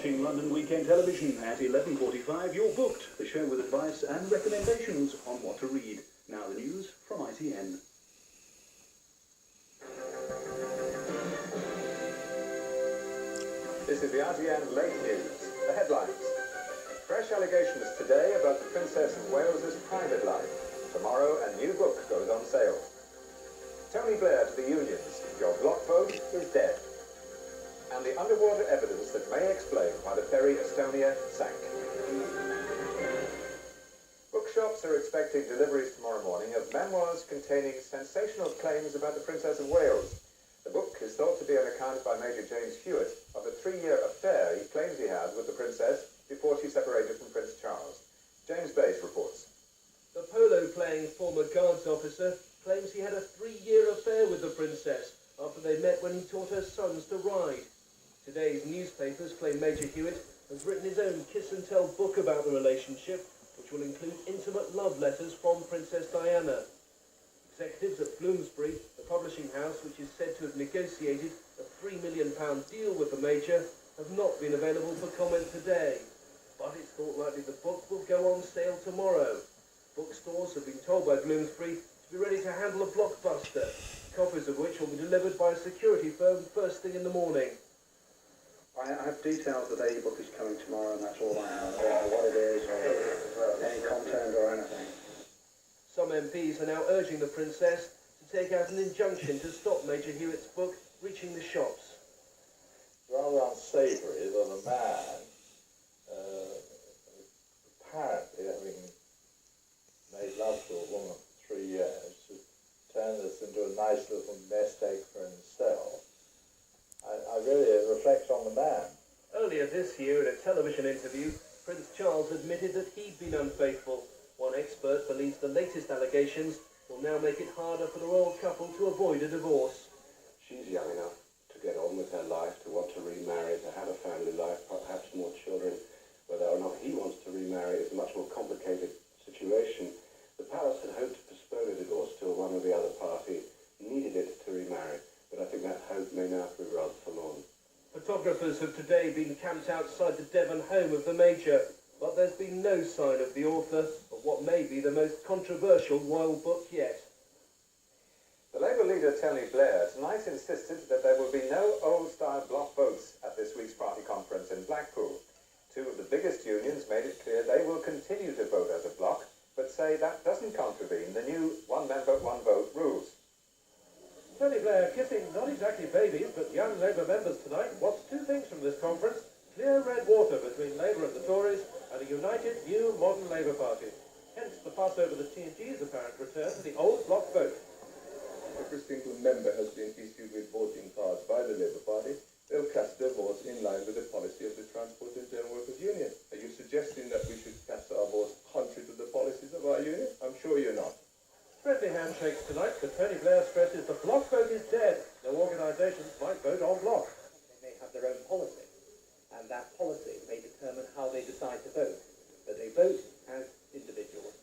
watching London Weekend Television. At 11:45, you're booked. The show with advice and recommendations on what to read. Now the news from ITN. This is the ITN late news. The headlines. Fresh allegations today about the Princess of Wales's private life. Tomorrow, a new book goes on sale. Tony Blair to the unions. Your block vote is dead. And the underwater evidence that may explain why the ferry Estonia sank. Bookshops are expecting deliveries tomorrow morning of memoirs containing sensational claims about the Princess of Wales. The book is thought to be an account by Major James Hewitt of a 3-year affair he claims he had with the Princess before she separated from Prince Charles. James Bays reports. The polo-playing former Guards officer claims he had a 3-year affair with the Princess after they met when he taught her sons to ride. Today's newspapers claim Major Hewitt has written his own kiss-and-tell book about the relationship, which will include intimate love letters from Princess Diana. Executives at Bloomsbury, the publishing house which is said to have negotiated a £3 million deal with the Major, have not been available for comment today. But it's thought likely the book will go on sale tomorrow. Bookstores have been told by Bloomsbury to be ready to handle a blockbuster, copies of which will be delivered by a security firm first thing in the morning. I have details that a book is coming tomorrow, and that's all I have. I don't know what it is, or any content or anything. Some MPs are now urging the Princess to take out an injunction to stop Major Hewitt's book reaching the shops. Rather unsavoury that a man, apparently having made love to a woman for 3 years, should turn this into a nice little nest egg for himself. I really reflect on the man. Earlier this year, in a television interview, Prince Charles admitted that he'd been unfaithful. One expert believes the latest allegations will now make it harder for the royal couple to avoid a divorce. She's young enough to get on with her life, to want to remarry, to have a family life, perhaps more children. Whether or not he wants to remarry is a much more complicated situation. The palace had hoped to postpone a divorce till one or the other party needed it to remarry, but I think that hope may now be rather forlorn. Photographers have today been camped outside the Devon home of the Major, but there's been no sign of the author of what may be the most controversial royal book yet. The Labour leader Tony Blair tonight insisted that there will be no old-style block votes at this week's party conference in Blackpool. Two of the biggest unions made it clear they will continue to vote as a bloc, but say that doesn't contravene the new one-member, one-vote rules. Tony Blair kissing not exactly babies, but young Labour members tonight wants two things from this conference: clear red water between Labour and the Tories, and a united new modern Labour Party. Hence the fuss over the TNG's apparent return to the old block vote. Every single member has been issued with voting cards by the Labour Party. They'll cast their votes in line with the policy of the Transport and General Workers Union. Are you suggesting that we should cast our votes contrary to the policies of our union? I'm sure you're not. Friendly handshakes tonight, but Tony Blair stresses the block vote is dead. No organisations might vote en bloc. They may have their own policy, and that policy may determine how they decide to vote. But they vote as individuals.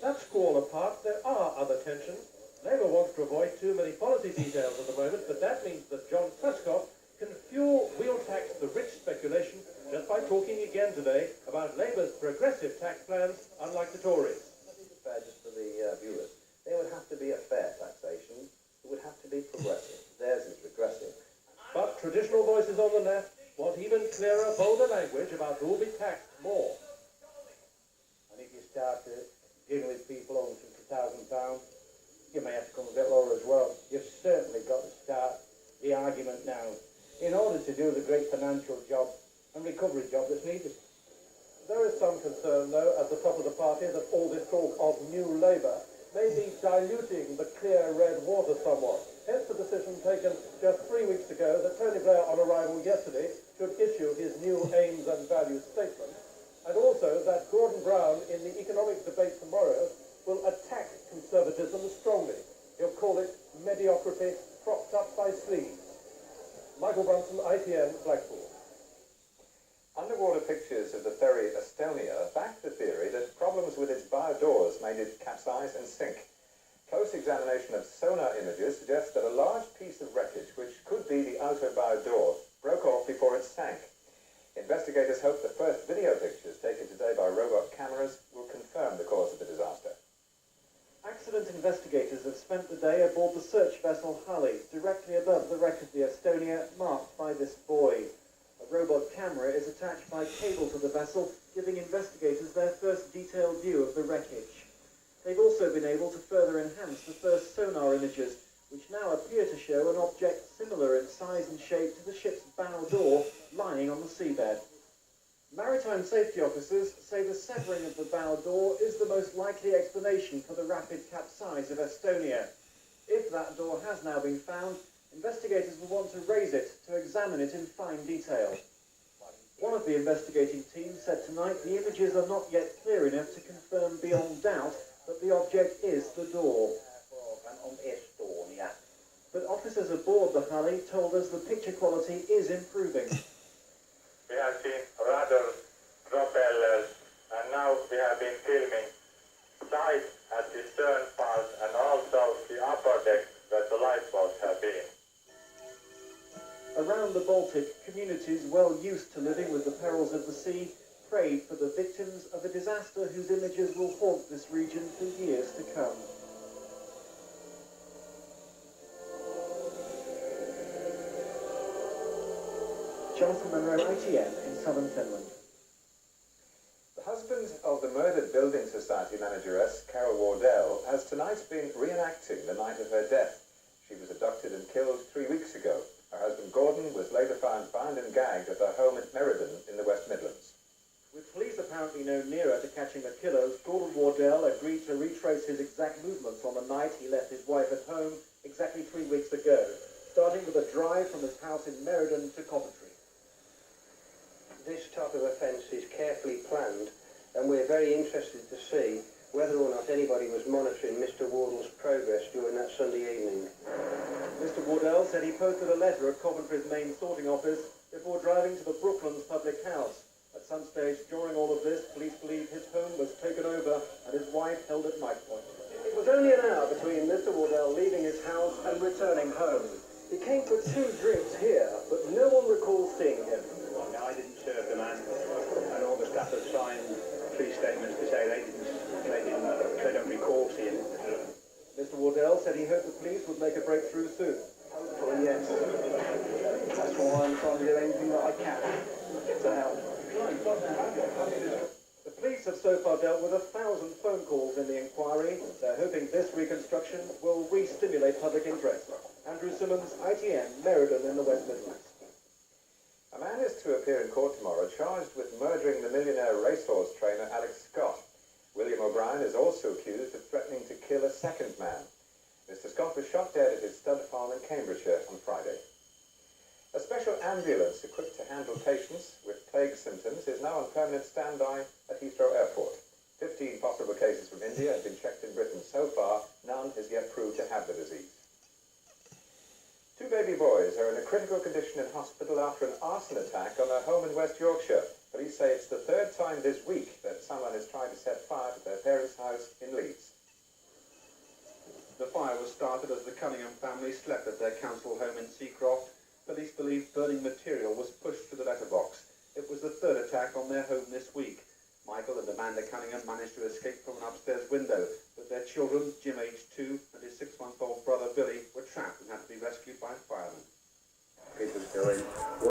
That squall apart, there are other tensions. Labour wants to avoid too many policy details at the moment, but that means that John Prescott can fuel wheel tax the rich speculation just by talking again today about Labour's progressive tax plans, unlike the Tories. Fair just for the viewers. There would have to be a fair taxation. It would have to be progressive. Theirs is regressive. But traditional voices on the left want even clearer, bolder language about who will be taxed more. And if you start dealing with people over £50,000, you may have to come a bit lower as well. You've certainly got to start the argument now in order to do the great financial job and recovery job that's needed. There is some concern, though, at the top of the party that all this talk of new Labour may be diluting the clear red water somewhat. Hence the decision taken just 3 weeks ago that Tony Blair, on arrival yesterday, should issue his new aims and values statement. And also that Gordon Brown, in the economic debate tomorrow, will attack conservatism strongly. He'll call it mediocrity propped up by sleeves. Michael Brunson, ITN, Blackpool. Underwater pictures of the ferry Estonia back the theory that problems with its bow doors made it capsize and sink. Close examination of sonar images suggests that a large piece of wreckage, which could be the outer bow door, broke off before it sank. Investigators hope the first video pictures taken today by robot cameras will confirm the cause of the disaster. Accident investigators have spent the day aboard the search vessel Halley, directly above the wreck of the Estonia, marked by this buoy. A robot camera is attached by cable to the vessel, giving investigators their first detailed view of the wreckage. They've also been able to further enhance the first sonar images, which now appear to show an object similar in size and shape to the ship's bow door lying on the seabed. Maritime safety officers say the severing of the bow door is the most likely explanation for the rapid capsize of Estonia. If that door has now been found, investigators will want to raise it to examine it in fine detail. One of the investigating teams said tonight the images are not yet clear enough to confirm beyond doubt that the object is the door. But officers aboard the Halley told us the picture quality is improving. We have seen rudder, propellers, and now we have been filming sight at the stern part and also the upper deck where the lifeboats have been. Around the Baltic, communities well used to living with the perils of the sea prayed for the victims of a disaster whose images will haunt this region for years to come. Jonathan Monroe, ITN, in southern Finland. The husband of the murdered Building Society manageress, Carol Wardell, has tonight been reenacting the night of her death. She was abducted and killed 3 weeks ago. Her husband Gordon was later found bound and gagged at their home at Meriden in the West Midlands. With police apparently no nearer to catching the killers, Gordon Wardell agreed to retrace his exact movements on the night he left his wife at home exactly 3 weeks ago, starting with a drive from his house in Meriden to Coventry. This type of offence is carefully planned, and we're very interested to see whether or not anybody was monitoring Mr. Wardell's progress during that Sunday evening. Mr. Wardell said he posted a letter at Coventry's main sorting office before driving to the Brooklands public house. At some stage during all of this, police believe his home was taken over and his wife held at knife point. It was only an hour between Mr. Wardell leaving his house and returning home. He came for 2 drinks here, but no one recalls seeing him. Now, I didn't serve the man, and all the staff have signed police statements to say they don't recall seeing him. Mr. Wardell said he hoped the police would make a breakthrough soon. Hopefully, yes. That's why I'm trying to do anything that I can to help. The police have so far dealt with 1,000 phone calls in the inquiry. They're hoping this reconstruction will re-stimulate public interest. Andrew Simmons, ITN, Meriden in the West Midlands. A man is to appear in court tomorrow charged with murdering the millionaire racehorse trainer Alex Scott. William O'Brien is also accused of threatening to kill a second man. Mr. Scott was shot dead at his stud farm in Cambridgeshire on Friday. A special ambulance equipped to handle patients with plague symptoms is now on permanent standby at Heathrow Airport. 15 possible cases from India have been checked in Britain so far. None has yet proved to have the disease. 2 baby boys are in a critical condition in hospital after an arson attack on their home in West Yorkshire. Police say it's the 3rd time this week that someone has tried to set fire to their parents' house in Leeds. The fire was started as the Cunningham family slept at their council home in Seacroft. Police believe burning material was pushed through the letterbox. It was the 3rd attack on their home this week. Michael and Amanda Cunningham managed to escape from an upstairs window, but their children, Jim aged 2 and his 6-month-old brother Billy, were trapped and had to be rescued by firemen. People's doing